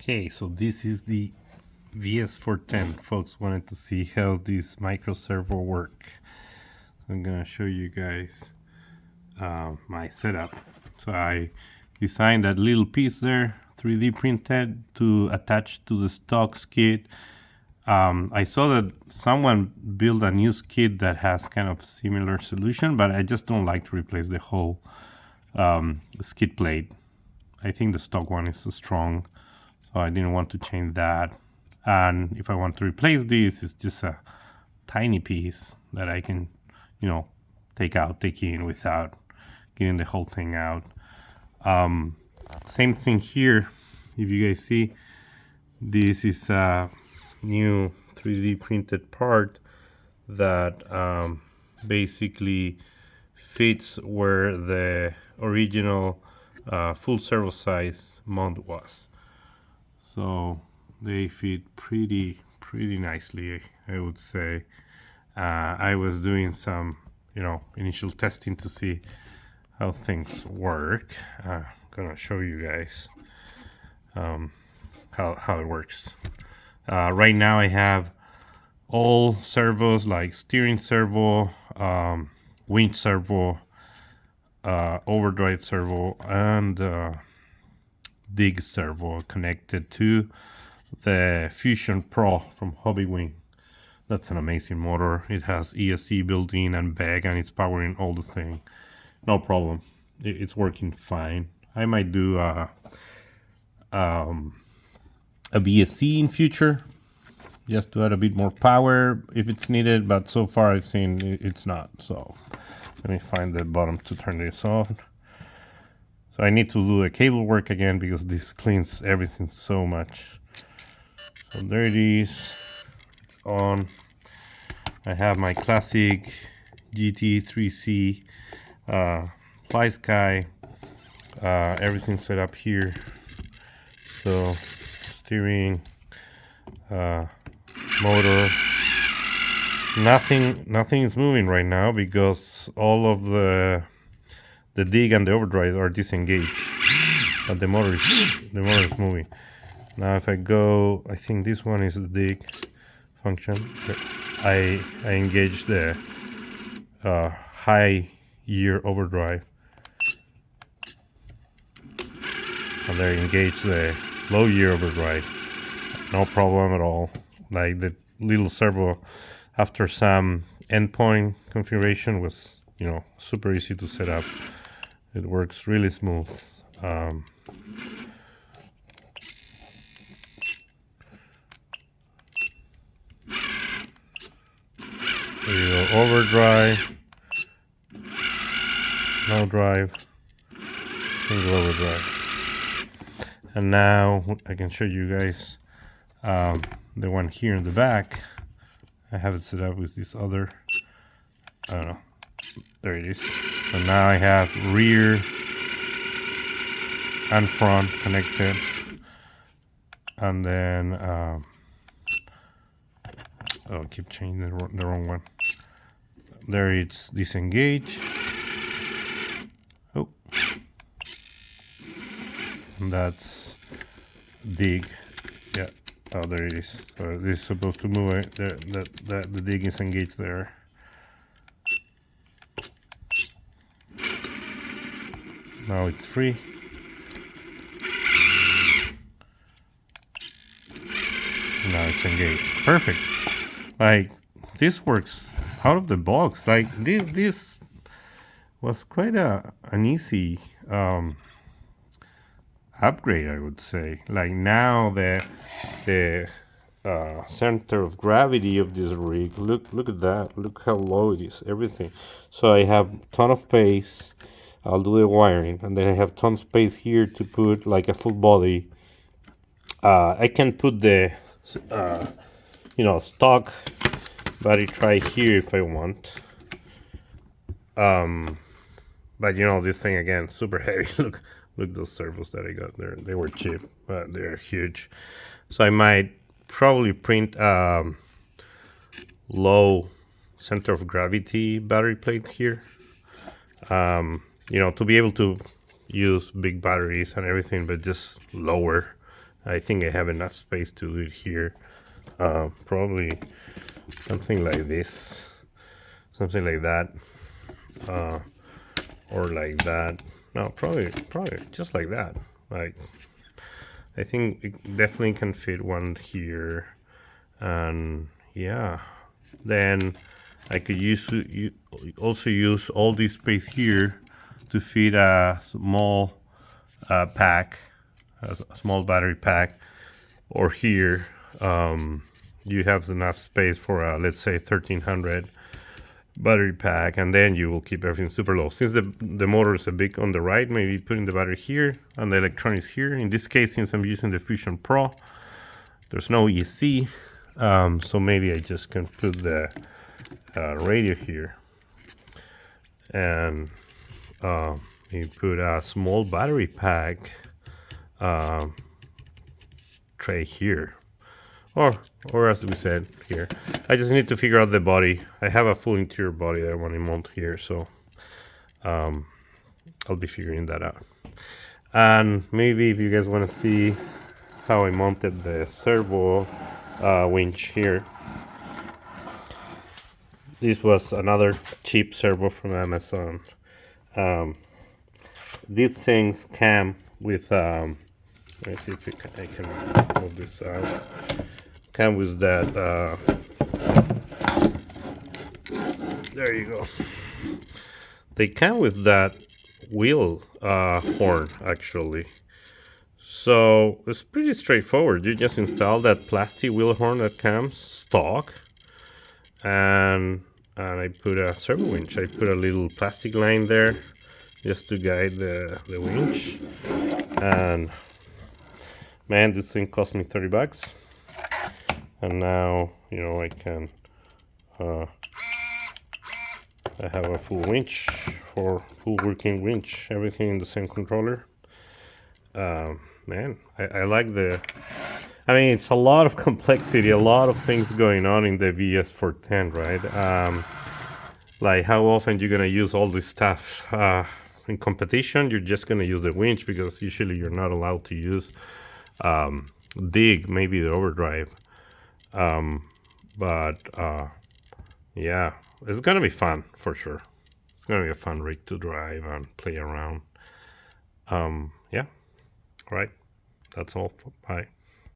Okay, so this is the VS410. Folks wanted to see how this micro servo work. I'm gonna show you guys my setup. So I designed that little piece there, 3D printed, to attach to the stock skid. I saw that someone built a new skid that has kind of similar solution, but I just don't like to replace the whole skid plate. I think the stock one is too strong, so I didn't want to change that. And if I want to replace this, it's just a tiny piece that I can, take in without getting the whole thing out. Same thing here. If you guys see, this is a new 3D printed part that basically fits where the original full servo size mount was. So they fit pretty nicely, I would say. I was doing some initial testing to see how things work. I'm gonna show you guys how it works. Right now I have all servos, like steering servo, winch servo, overdrive servo, and dig servo connected to the Fusion Pro from Hobbywing. That's an amazing motor. It has ESC built in and back, and it's powering all the thing. No problem. It's working fine. I might do a VSC in future, just to add a bit more power if it's needed, but so far I've seen it's not. So let me find the bottom to turn this on. So I need to do a cable work again because this cleans everything so much. So there it is. It's on. I have my classic GT3C fly sky. Everything set up here. So steering, motor. Nothing is moving right now because all of the dig and the overdrive are disengaged, but the motor is moving. Now if I go, I think this one is the dig function. I engage the high gear overdrive, and I engage the low gear overdrive. No problem at all. Like the little servo, after some endpoint configuration, was super easy to set up. It works really smooth. There you go, overdrive, no drive, single overdrive. And now I can show you guys the one here in the back. I have it set up with this other, I don't know, there it is. So now I have rear and front connected, and then I'll keep changing the wrong one. There it's disengaged. Oh, and that's dig. Yeah. Oh, there it is. So this is supposed to move. The dig is engaged there. Now it's free. Now it's engaged. Perfect. Like, this works out of the box. Like, this was quite an easy upgrade, I would say. Like, now the center of gravity of this rig, look at that. Look how low it is, everything. So I have a ton of space. I'll do the wiring, and then I have ton of space here to put like a full body. I can put the stock body tray here if I want. But this thing again, super heavy. Look those servos that I got there. They were cheap, but they're huge. So I might probably print low center of gravity battery plate here. To be able to use big batteries and everything, but just lower I think I have enough space to do it here. Probably something like this, something like that, or like that. No, probably just like that. Like, I think it definitely can fit one here, and yeah, then I could also use all this space here to fit a small pack, a small battery pack, or here you have enough space for a, let's say, 1300 battery pack, and then you will keep everything super low. Since the motor is a bit on the right, maybe putting the battery here and the electronics here. In this case, since I'm using the Fusion Pro, there's no ESC, so maybe I just can put the radio here, and you put a small battery pack tray here, or as we said here. I just need to figure out the body. I have a full interior body that I want to mount here, so I'll be figuring that out. And maybe if you guys want to see how I mounted the servo winch here, this was another cheap servo from Amazon. These things came with let's see if I can move this out. Came with that there you go. They come with that wheel horn, actually. So it's pretty straightforward. You just install that plastic wheel horn that comes stock, and I put a servo winch. I put a little plastic line there just to guide the winch. And man, this thing cost me $30. And now, you know, I can I have a full winch, for full working winch, everything in the same controller. Man, I like the, I mean, it's a lot of complexity, a lot of things going on in the VS410, right? Like, how often you're gonna use all this stuff? In competition, you're just gonna use the winch, because usually you're not allowed to use dig, maybe the overdrive. Yeah, it's gonna be fun for sure. It's gonna be a fun rig to drive and play around. Yeah, all right, that's all. Bye.